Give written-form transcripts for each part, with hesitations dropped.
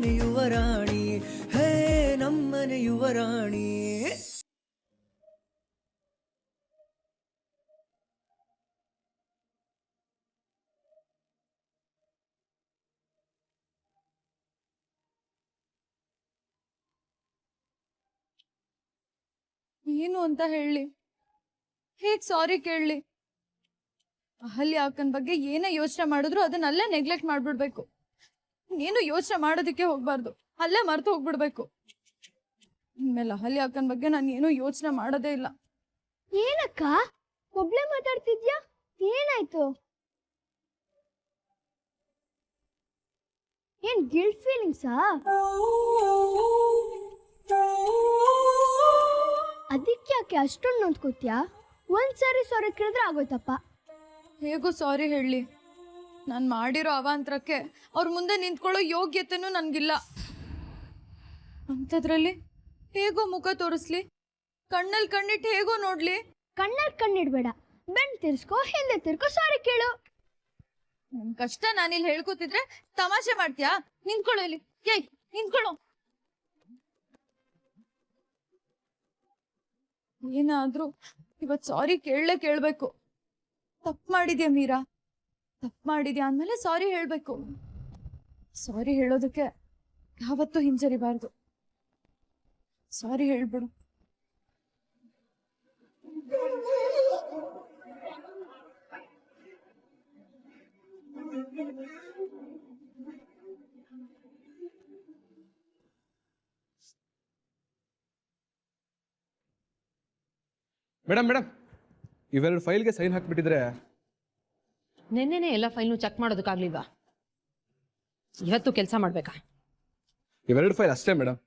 ನಮ್ಮನೆ ಯುವರಾಣಿ, ಹೇ ನಮ್ಮನೆ ಯುವರಾಣಿ. ಏನು ಅಂತ ಹೇಳಿ, ಹೇಗ್ ಸಾರಿ ಕೇಳಲಿ? ಅಹಲ್ಯ ಅಕ್ಕನ ಬಗ್ಗೆ ಏನೇ ಯೋಚನೆ ಮಾಡಿದ್ರು ಅದನ್ನಲ್ಲೇ ನೆಗ್ಲೆಕ್ಟ್ ಮಾಡ್ಬಿಡ್ಬೇಕು. ಏನು ಯೋಚನೆ ಮಾಡೋದಕ್ಕೆ ಹೋಗ್ಬಾರ್ದು, ಅಲ್ಲೇ ಮರ್ತು ಹೋಗ್ಬಿಡ್ಬೇಕು. ಇನ್ಮೇಲೆ ಅಹಲ್ಯ ಅಕ್ಕನ ಬಗ್ಗೆ ನಾನು ಏನು ಯೋಚನೆ ಮಾಡೋದೇ ಇಲ್ಲ. ಏನಕ್ಕ ಒಬ್ಳೆ ಮಾತಾಡ್ತಿದ್ಯಾ? ಏನಾಯ್ತು? ಏನ್ ಗಿಲ್ಟ್ ಫೀಲಿಂಗ್ಸಾ? ಅದಕ್ಕೆ ಯಾಕೆ ಅಷ್ಟೊಂದು ನೋಡ್ಕೋತ್ಯಾ? ಒಂದ್ಸರಿ ಸಾರಿ ಕೇಳಿದ್ರೆ ಆಗೋಯ್ತಪ್ಪ. ಹೇಗೂ ಸಾರಿ ಹೇಳಲಿ? ನಾನು ಮಾಡಿರೋ ಅವಾಂತರಕ್ಕೆ ಅವ್ರ ಮುಂದೆ ನಿಂತ್ಕೊಳ್ಳೋ ಯೋಗ್ಯತೆನೂ ನನಗಿಲ್ಲ. ಅಂಥದ್ರಲ್ಲಿ ಹೇಗೋ ಮುಖ ತೋರಿಸ್ಲಿ? ಕಣ್ಣಲ್ಲಿ ಕಣ್ಣಿಟ್ಟು ಹೇಗೋ ನೋಡ್ಲಿ? ಕಣ್ಣಲ್ಲಿ ಕಣ್ಣಿಡ್ಬೇಡ, ಬೆನ್ ತಿರ್ಸ್ಕೋ, ಹಿಂದೆ ತಿರ್ಕೋ, ಸಾರಿ ಕೇಳು. ನನ್ ಕಷ್ಟ ನಾನಿಲ್ಲಿ ಹೇಳ್ಕೊತಿದ್ರೆ ತಮಾಷೆ ಮಾಡ್ತೀಯಾ? ನಿಂತ್ಕೊಳ್ಳೋ ಇಲ್ಲಿ, ಏಯ್ ನಿಂತ್ಕೊಳ್ಳೋ. ಏನಾದ್ರೂ ಇವತ್ ಸಾರಿ ಕೇಳ್ಬೇಕು. ತಪ್ಪು ಮಾಡಿದ್ಯಾ ಮೀರಾ, ತಪ್ಪು ಮಾಡಿದ್ಯಾ ಅಂದ್ಮೇಲೆ ಸಾರಿ ಹೇಳ್ಬೇಕು. ಸಾರಿ ಹೇಳೋದಕ್ಕೆ ಯಾವತ್ತೂ ಹಿಂಜರಿಬಾರ್ದು. ಸಾರಿ ಹೇಳ್ಬಿಡು. ಮೇಡಮ್ ಇವೆರಡು ಫೈಲ್ಗೆ ಸೈನ್ ಹಾಕ್ಬಿಟ್ಟಿದ್ರೆ. ನೆನ್ನೆನೆ ಎಲ್ಲ ಫೈಲ್ನು ಚೆಕ್ ಮಾಡೋದಕ್ಕಾಗ್ಲಿಲ್ವಾ? ಇವತ್ತು ಕೆಲಸ ಮಾಡ್ಬೇಕಾ? ಇವೆರಡು ಫೈಲ್ ಅಷ್ಟೇ ಮೇಡಮ್.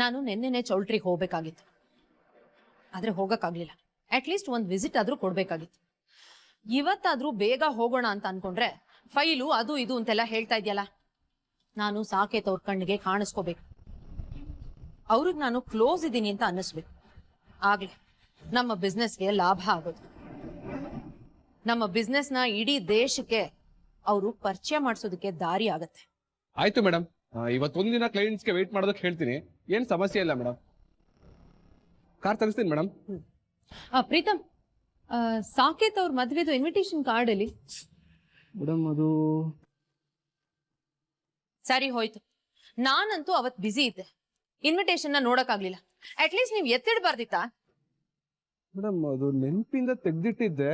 ನಾನು ನೆನ್ನೆನೆ ಚೌಲ್ಟ್ರಿಗೆ ಹೋಗ್ಬೇಕಾಗಿತ್ತು, ಆದ್ರೆ ಹೋಗಕ್ಕಾಗ್ಲಿಲ್ಲ. ಅಟ್ಲೀಸ್ಟ್ ಒಂದು ವಿಸಿಟ್ ಆದ್ರೂ ಕೊಡ್ಬೇಕಾಗಿತ್ತು. ಇವತ್ತಾದ್ರೂ ಬೇಗ ಹೋಗೋಣ ಅಂತ ಅನ್ಕೊಂಡ್ರೆ ಫೈಲು ಅದು ಇದು ಅಂತೆಲ್ಲ ಹೇಳ್ತಾ ಇದೆಯಲ್ಲ. ನಾನು ಸಾಕೇತ್ ಅವ್ರ ಕಣ್ಣಿಗೆ ಕಾಣಿಸ್ಕೋಬೇಕು, ಅವ್ರಿಗೆ ನಾನು ಕ್ಲೋಸ್ ಇದ್ದೀನಿ ಅಂತ ಅನ್ನಿಸ್ಬೇಕು. ಆಗ್ಲೇ ನಮ್ಮ ಬಿಸ್ನೆಸ್ಗೆ ಲಾಭ ಆಗೋದು. ನಮ್ಮ ಬಿಸ್ನೆಸ್ನ ಇಡೀ ದೇಶಕ್ಕೆ ಅವರು ಪರಿಚಯ ಮಾಡಿಸೋದಕ್ಕೆ ದಾರಿ ಆಗತ್ತೆ. ಆಯ್ತು ಮೇಡಮ್, ಇವತ್ತೊಂದಿನ ಕ್ಲೈಂಟ್ಸ್ಗೆ ವೇಟ್ ಮಾಡೋದಕ್ಕೆ ಹೇಳ್ತೀನಿ. ಏನ್ ಸಮಸ್ಯೆ ಇಲ್ಲ ಮೇಡಮ್. ಕಾರ್ ತರಿಸ್ತೀನಿ ಮೇಡಮ್. ಪ್ರೀತಮ್, ಸಾಕೇತ್ ಅವ್ರ ಮದ್ವೆದು ಇನ್ವಿಟೇಷನ್ ಕಾರ್ಡ್ ಅಲ್ಲಿ ಮೇಡಮ್ ಅದು ಸರಿ ಹೋಯ್ತು. ನಾನಂತೂ ಅವತ್ ಬಿಸಿ ಇದ್ದೆ, ಇನ್ವಿಟೇಷನ್ ನೋಡಕ್ಕಾಗ್ಲಿಲ್ಲ. ಅಟ್ಲೀಸ್ಟ್ ನೀವ್ ಎತ್ತಿಡ್ಬಾರ್ದಿತ್ತಾ? ಮೇಡಮ್ ಅದು ನೆನಪಿಂದ ತೆಗ್ದಿಟ್ಟಿದ್ದೆ.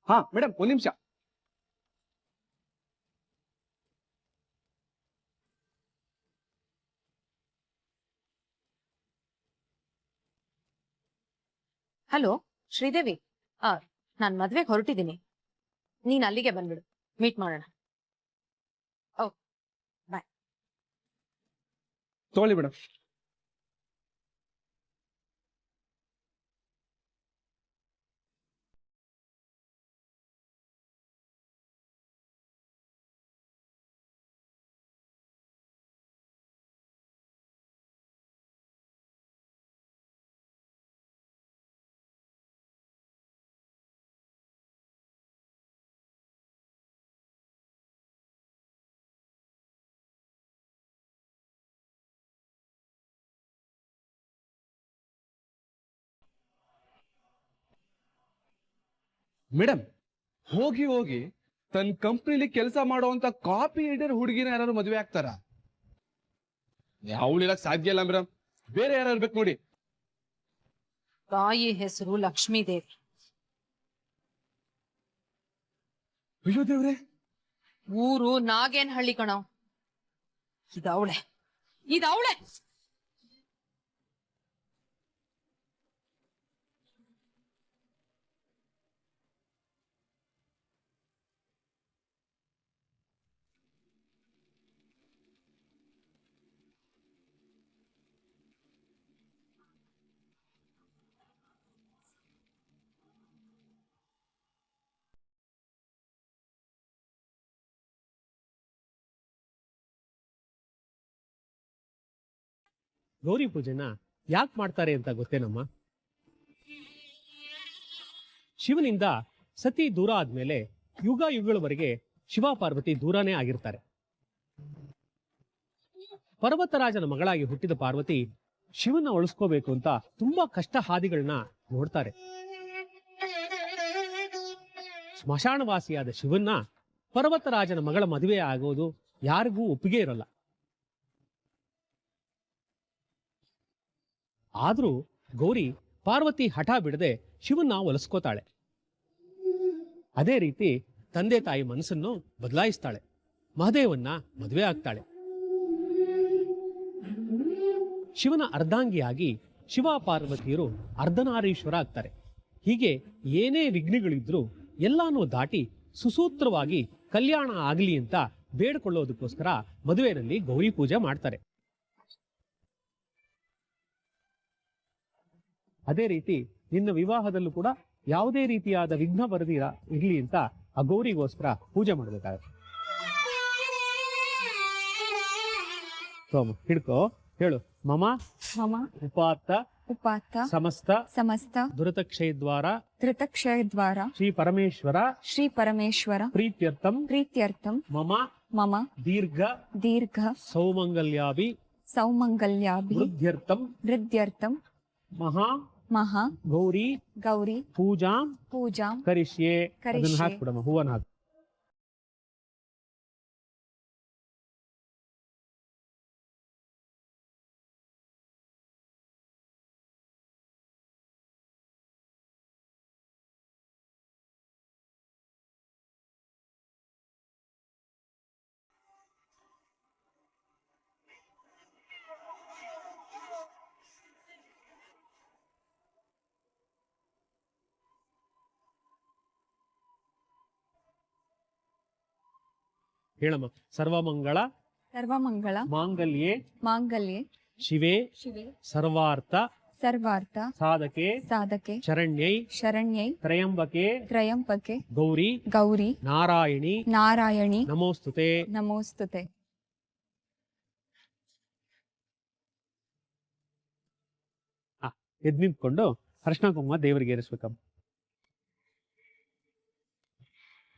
ಹಾ ಮೇಡಮ್, ಒಂದ್ ನಿಮಿಷ. ಹಲೋ ಶ್ರೀದೇವಿ, ನಾನ್ ಮದ್ವೆಗೆ ಹೊರಟಿದ್ದೀನಿ. ನೀನ್ ಅಲ್ಲಿಗೆ ಬಂದ್ಬಿಡು, ಮೀಟ್ ಮಾಡೋಣ. ಓ ಬಾಯ್. ತಗೊಳ್ಳಿ ಮೇಡಮ್. ಮೇಡಮ್ ಹೋಗಿ ತನ್ನ ಕಂಪ್ನಿಲಿ ಕೆಲಸ ಮಾಡುವಂತ ಕಾಪಿ ಎಡಿಟರ್ ಹುಡುಗಿನ ಯಾರು ಮದುವೆ ಆಗ್ತಾರ? ಅವಳಿರಕ್ ಸಾಧ್ಯ ಇಲ್ಲ ಮೇಡಮ್. ಬೇರೆ ಯಾರು ಇರ್ಬೇಕು ನೋಡಿ. ತಾಯಿ ಹೆಸರು ಲಕ್ಷ್ಮೀದೇವಿ. ಅಯ್ಯೋ ದೇವ್ರೆ, ಊರು ನಾಗೇನಹಳ್ಳಿ ಕಣೋ. ಇದವಳೆ. ಗೌರಿ ಪೂಜೆನ ಯಾಕೆ ಮಾಡ್ತಾರೆ ಅಂತ ಗೊತ್ತೇನಮ್ಮ? ಶಿವನಿಂದ ಸತಿ ದೂರ ಆದ್ಮೇಲೆ ಯುಗಗಳವರೆಗೆ ಶಿವ ಪಾರ್ವತಿ ದೂರನೇ ಆಗಿರ್ತಾರೆ. ಪರ್ವತರಾಜನ ಮಗಳಾಗಿ ಹುಟ್ಟಿದ ಪಾರ್ವತಿ ಶಿವನ ಉಳಿಸ್ಕೋಬೇಕು ಅಂತ ತುಂಬಾ ಕಷ್ಟ ಹಾದಿಗಳನ್ನ ನೋಡ್ತಾರೆ. ಸ್ಮಶಾನವಾಸಿಯಾದ ಶಿವನ್ನ ಪರ್ವತರಾಜನ ಮಗಳ ಮದುವೆ ಆಗೋದು ಯಾರಿಗೂ ಒಪ್ಪಿಗೆ ಇರಲ್ಲ. ಆದ್ರೂ ಗೌರಿ ಪಾರ್ವತಿ ಹಠ ಬಿಡದೆ ಶಿವನ್ನ ಒಲಿಸ್ಕೋತಾಳೆ. ಅದೇ ರೀತಿ ತಂದೆ ತಾಯಿ ಮನಸ್ಸನ್ನು ಬದಲಾಯಿಸ್ತಾಳೆ. ಮಹದೇವನ್ನ ಮದುವೆ ಆಗ್ತಾಳೆ. ಶಿವನ ಅರ್ಧಾಂಗಿಯಾಗಿ ಶಿವ ಪಾರ್ವತಿಯರು ಅರ್ಧನಾರೀಶ್ವರ ಆಗ್ತಾರೆ. ಹೀಗೆ ಏನೇ ವಿಘ್ನಗಳಿದ್ರೂ ಎಲ್ಲಾನು ದಾಟಿ ಸುಸೂತ್ರವಾಗಿ ಕಲ್ಯಾಣ ಆಗಲಿ ಅಂತ ಬೇಡ್ಕೊಳ್ಳೋದಕ್ಕೋಸ್ಕರ ಮದುವೆಯಲ್ಲಿ ಗೌರಿ ಪೂಜೆ ಮಾಡ್ತಾರೆ. ಅದೇ ರೀತಿ ನಿನ್ನ ವಿವಾಹದಲ್ಲೂ ಕೂಡ ಯಾವುದೇ ರೀತಿಯಾದ ವಿಘ್ನ ಬರದಿರ ಇರ್ಲಿ ಅಂತ ಆ ಗೌರಿಗೋಸ್ಕರ ಪೂಜೆ ಮಾಡಬೇಕಾಗುತ್ತೆ. ಹಿಡ್ಕೋ, ಹೇಳು. ಮಮ ಮಮ ಉಪಾತ್ತ ಉಪಾತ್ತ ಸಮಸ್ತ ಸಮಸ್ತ ದುರತಕ್ಷಯದ್ವಾರ ಧೃತಕ್ಷಯದ್ವಾರ ಶ್ರೀ ಪರಮೇಶ್ವರ ಶ್ರೀ ಪರಮೇಶ್ವರ ಪ್ರೀತ್ಯರ್ಥಂ ಪ್ರೀತ್ಯರ್ಥಂ ಮಮ ಮಮ ದೀರ್ಘ ದೀರ್ಘ ಸೌಮಂಗಲ್ಯಾಭಿ ಸೌಮಂಗಲ್ಯಾಭಿ ವೃದ್ಧ್ಯರ್ಥಂ ವೃದ್ಧ್ಯರ್ಥಂ ಮಹಾ ಮಹಾ ಗೌರಿ ಗೌರಿ ಪೂಜಾಂ ಪೂಜಾಂ ಕರಿಷ್ಯೆ. ಅದನ್ನ ಕರಿಷ್ಯೆ. ಹಾಕ್ಬಿಡಮ್ಮ, ಹೂವನ್ನ ಹಾಕು. ಹೇಳಮ್ಮ. ಸರ್ವಮಂಗಳ ಸರ್ವಮಂಗಳ ಮಾಂಗಲ್ಯೆ ಮಾಂಗಲ್ಯೆ ಶಿವೆ ಶಿವೆ ಸರ್ವಾರ್ಥ ಸರ್ವಾರ್ಥ ಸಾಧಕೆ ಸಾಧಕೆ ಶರಣ್ಯೈ ಶರಣ್ಯೈ ತ್ರಯಂಬಕೆ ತ್ರಯಂಬಕೆ ಗೌರಿ ಗೌರಿ ನಾರಾಯಣಿ ನಾರಾಯಣಿ ನಮೋಸ್ತುತೆ. ನಮೋಸ್ತುತೆ. ಎದ್ ನಿಂತ್ಕೊಂಡು ಅರ್ಶನ ಕುಂಕುಮ ದೇವರಿಗೆ ಏರಿಸ್ಬೇಕಮ್ಮ.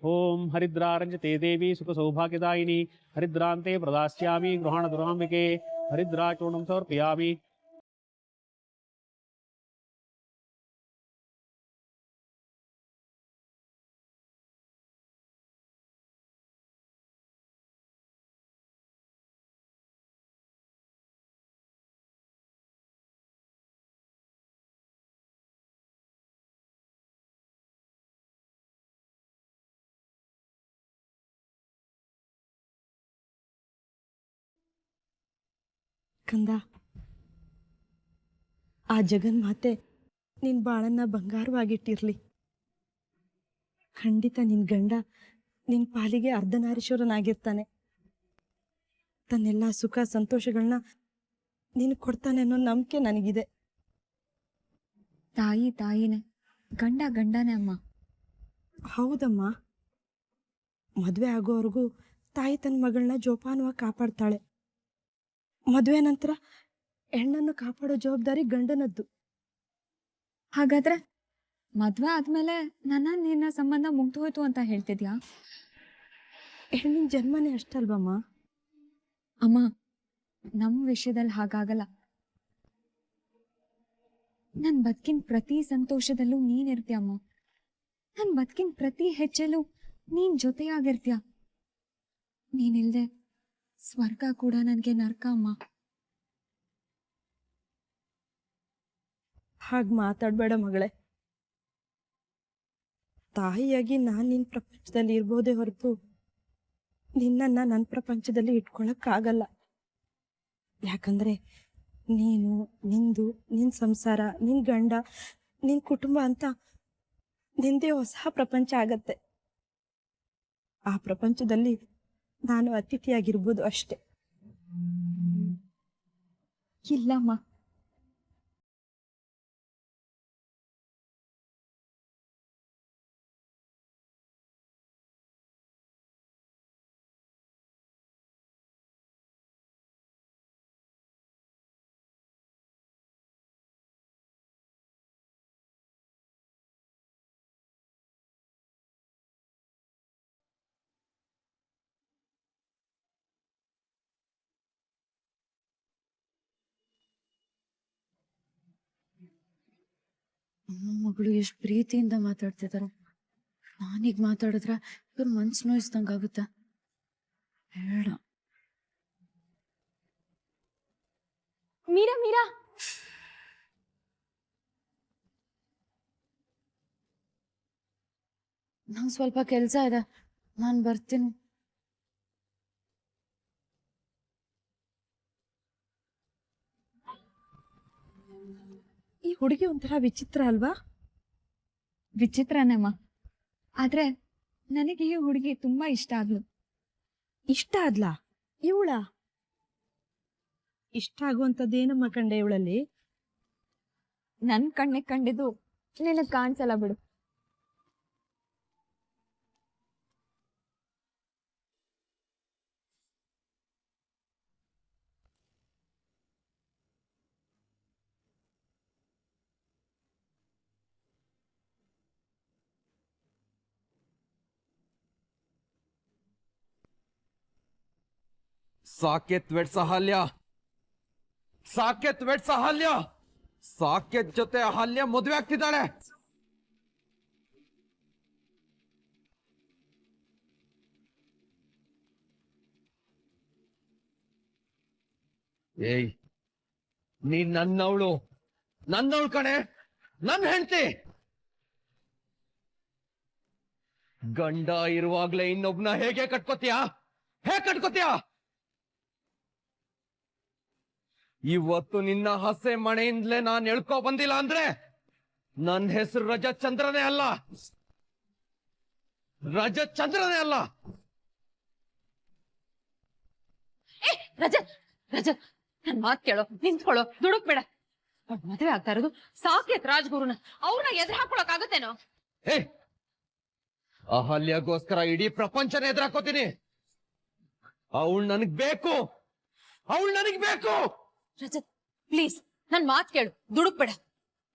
ಓಂ ಹರಿದ್ರಾರಂಜತೆ ದೇವಿ ಸುಖ ಸೌಭಾಗ್ಯದಾಯಿನಿ ಹರಿದ್ರಾಂತೆ ಪ್ರದಾಸ್ಯಾಮಿ ಗೃಹಾಣ ದುರಾಂಬಿಕೆ ಹರಿದ್ರಾಚೂರ್ಣಂ ಸಮರ್ಪಯಾಮಿ. ಕಂದ, ಆ ಜಗನ್ಮಾತೆ ನಿನ್ ಬಾಳನ್ನ ಬಂಗಾರವಾಗಿಟ್ಟಿರ್ಲಿ. ಖಂಡಿತ ನಿನ್ ಗಂಡ ನಿನ್ ಪಾಲಿಗೆ ಅರ್ಧನಾರೀಶ್ವರನಾಗಿರ್ತಾನೆ. ತನ್ನೆಲ್ಲ ಸುಖ ಸಂತೋಷಗಳನ್ನ ನೀನು ಕೊಡ್ತಾನೆ ಅನ್ನೋ ನಂಬಿಕೆ ನನಗಿದೆ. ತಾಯಿ ತಾಯಿನೇ, ಗಂಡ ಗಂಡನೇ ಅಮ್ಮ. ಹೌದಮ್ಮ, ಮದುವೆ ಆಗೋವರೆಗೂ ತಾಯಿ ತನ್ನ ಮಗಳನ್ನ ಜೋಪಾನವಾಗಿ ಕಾಪಾಡ್ತಾಳೆ. ಮದುವೆ ನಂತರ ಹೆಣ್ಣನ್ನು ಕಾಪಾಡೋ ಜವಾಬ್ದಾರಿ ಗಂಡನದ್ದು. ಹಾಗಾದ್ರೆ ಮದ್ವೆ ಆದ್ಮೇಲೆ ನಿನ್ನ ಸಂಬಂಧ ಮುಗ್ದು ಹೋಯ್ತು ಅಂತ ಹೇಳ್ತಿದ್ಯಾ? ಹೆಣ್ಣಿನ ಜನ್ಮನೇ ಅಷ್ಟಲ್ವಮ್ಮ. ಅಮ್ಮ, ನಮ್ಮ ವಿಷಯದಲ್ಲಿ ಹಾಗಾಗಲ್ಲ. ನನ್ ಬದುಕಿನ ಪ್ರತಿ ಸಂತೋಷದಲ್ಲೂ ನೀನಿರ್ತೀಯಮ್ಮ. ನನ್ ಬದುಕಿನ ಪ್ರತಿ ಹೆಜ್ಜೆಲ್ಲೂ ನೀನ್ ಜೊತೆಯಾಗಿರ್ತೀಯ. ನೀನಿಲ್ದೆ ಸ್ವರ್ಗ ಕೂಡ ನನಗೆ ನರ್ಕ ಅಮ್ಮ. ಹಾಗೆ ಮಾತಾಡ್ಬೇಡ ಮಗಳೇ. ತಾಯಿಯಾಗಿ ನಾನು ನಿನ್ನ ಪ್ರಪಂಚದಲ್ಲಿ ಇರ್ಬೋದೇ ಹೊರತು ನಿನ್ನನ್ನು ನನ್ನ ಪ್ರಪಂಚದಲ್ಲಿ ಇಟ್ಕೊಳಕ್ಕಾಗಲ್ಲ. ಯಾಕಂದ್ರೆ ನೀನು, ನಿಂದು, ನಿನ್ನ ಸಂಸಾರ, ನಿನ್ನ ಗಂಡ, ನಿನ್ನ ಕುಟುಂಬ ಅಂತ ನಿಂದೇ ಹೊಸ ಪ್ರಪಂಚ ಆಗತ್ತೆ. ಆ ಪ್ರಪಂಚದಲ್ಲಿ ನಾನು ಅತಿಥಿಯಾಗಿರ್ಬೋದು ಅಷ್ಟೆ. ಇಲ್ಲಮ್ಮ, ಮಗಳು ಎಷ್ಟು ಪ್ರೀತಿಯಿಂದ ಮಾತಾಡ್ತಿದಾರೆ. ನಾನೀಗ ಮಾತಾಡಿದ್ರೆ ಇವ್ರ ಮನ್ಸು ನೋಯಿಸ್ದಂಗಾಗುತ್ತೆ. ಬೇಡ. ಮೀರಾ ಮೀರಾ ನಂಗೆ ಸ್ವಲ್ಪ ಕೆಲಸ ಇದೆ, ನಾನು ಬರ್ತೀನಿ. ಈ ಹುಡುಗಿ ಒಂಥರ ವಿಚಿತ್ರ ಅಲ್ವಾ? ವಿಚಿತ್ರನೇಮ್ಮ. ಆದ್ರೆ ನನಗೆ ಈ ಹುಡುಗಿ ತುಂಬಾ ಇಷ್ಟ ಆದ್ಲು. ಇಷ್ಟ ಆದ್ಲಾ ಇವಳ? ಇಷ್ಟ ಆಗುವಂಥದ್ದೇನಮ್ಮ ಕಂಡೆ ಇವಳಲ್ಲಿ? ನನ್ ಕಣ್ಣಿಗೆ ಕಂಡಿದ್ದು ನಿನಗ್ ಕಾಣಿಸಲ್ಲ ಬಿಡು. ಸಾಕೇತ್ ವೆಡ್ಸ ಅಹಲ್ಯ, ಸಾಕೇತ್ ವೆಡ್ಸ ಅಹಲ್ಯ, ಸಾಕೇತ್ ಜೊತೆ ಅಹಲ್ಯ ಮದುವೆ ಆಗ್ತಿದ್ದಾಳೆ. ಏಯ್, ನೀನ್ ನನ್ನವಳು ಕಣೆ, ನನ್ನ ಹೆಂಡತಿ. ಗಂಡ ಇರುವಾಗ್ಲೇ ಇನ್ನೊಬ್ನ ಹೇಗೆ ಕಟ್ಕೋತೀಯಾ? ಹೇಗೆ ಕಟ್ಕೋತೀಯಾ? ಇವತ್ತು ನಿನ್ನ ಹಸೆ ಮಣೆಯಿಂದಲೇ ನಾನು ಎಳ್ಕೊ ಬಂದಿಲ್ಲ ಅಂದ್ರೆ ನನ್ನ ಹೆಸರು ರಜತ್ ಚಂದ್ರನೇ ಅಲ್ಲ, ರಜತ್ ಚಂದ್ರನೇ ಅಲ್ಲ. ರಜತ್ ರಜತ್ ನನ್ ಮಾತ್ ಕೇಳೋ, ನಿಂತ್ಕೊಳ್ಳೋ, ದುಡುಕ್ಬೇಡ. ಮದುವೆ ಆಗ್ತಾ ಇರೋದು ಸಾಕೇತ್ ರಾಜ್ಗುರುನ, ಅವ್ರನ್ನ ಎದುರು ಹಾಕೊಳಕ್ ಆಗತ್ತೇನೋ? ಏ, ಅಹಲ್ಯಗೋಸ್ಕರ ಇಡೀ ಪ್ರಪಂಚನೇ ಎದುರಾಕೋತೀನಿ. ಅವಳು ನನಗ್ ಬೇಕು, ಅವಳು ನನಗ್ ಬೇಕು. ರಜತ್ ಪ್ಲೀಸ್ ನನ್ ಮಾತ್ ಕೇಳು, ದುಡುಕ್ಬೇಡ.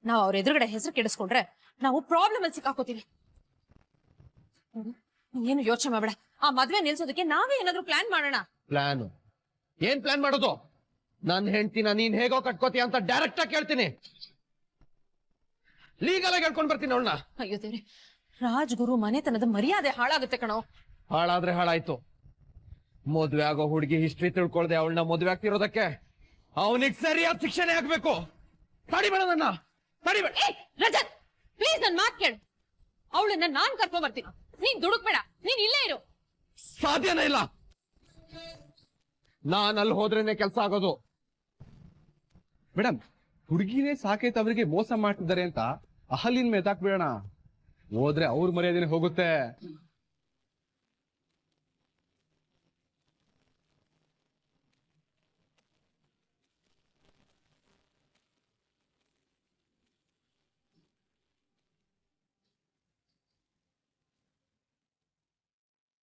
ನಾವ್ ಅವ್ರ ಎದುರುಗಡೆ ಹೆಸರು ಕೆಡಿಸ್ಕೊಂಡ್ರೆ ನಾವು ಪ್ರಾಬ್ಲಮ್ ಅಲ್ಲಿ ಸಿಕ್ಕಾಕೋತೀವಿ. ಏನು ಯೋಚನೆ ಮಾಡ್ಬೇಡ, ಆ ಮದ್ವೆ ನಿಲ್ಸೋದಕ್ಕೆ ನಾವೇ ಏನಾದ್ರು ಪ್ಲಾನ್ ಮಾಡೋಣ. ಪ್ಲಾನ್? ಏನ್ ಪ್ಲಾನ್ ಮಾಡೋದು? ನನ್ ಹೆಂಡ್ತಿನ ನೀನ್ ಹೇಗೋ ಕಟ್ಕೋತೀಯ ಅಂತ ಡೈರೆಕ್ಟ್ ಆಗಿ ಕೇಳ್ತೀನಿ. ಲೀಗಲ್ ಆಗಿ ಹೇಳ್ಕೊಂಡ್ ಬರ್ತೀನಿ ಅವಳನ್ನ. ಅಯ್ಯೋ ದೇವ್ರೆ, ರಾಜ್ಗುರು ಮನೆತನದ ಮರ್ಯಾದೆ ಹಾಳಾಗುತ್ತೆ ಕಣೋ. ಹಾಳಾದ್ರೆ ಹಾಳಾಯ್ತು. ಮದ್ವೆ ಆಗೋ ಹುಡುಗಿ ಹಿಸ್ಟ್ರಿ ತಿಳ್ಕೊಳ್ದೆ ಅವಳನ್ನ ಮದ್ವೆ ಆಗ್ತಿರೋದಕ್ಕೆ ಅವನಿಗೆ ಸರಿಯಾದ ಶಿಕ್ಷಣೆ ಆಗ್ಬೇಕು. ತಡಿಬೇಡ ನನ್ನ, ತಡಿಬೇಡ. ರಜತ್ ಪ್ಲೀಸ್ ನನ್ ಮಾತ್ ಕೇಳು, ಅವಳನ್ನ ನಾನ್ ಕರ್ಕೊಂಡ್ ಬರ್ತೀನಿ, ನೀನ್ ದುಡುಕ್ಬೇಡ, ನೀನ್ ಇಲ್ಲೇ ಇರು. ಸಾಧ್ಯನೇ ಇಲ್ಲ. ನಾನ್ ಅಲ್ಲಿ ಹೋದ್ರೇನೆ ಕೆಲಸ ಆಗೋದು. ಮೇಡಮ್, ಹುಡುಗಿನೇ ಸಾಕೇತ್ ಅವರಿಗೆ ಮೋಸ ಮಾಡ್ತಿದ್ದಾರೆ ಅಂತ ಅಹಲ್ಯನ್ ಮೇತಾಕ್ ಬಿಡೋಣ. ಹೋದ್ರೆ ಅವ್ರ ಮರ್ಯಾದೆನೆ ಹೋಗುತ್ತೆ.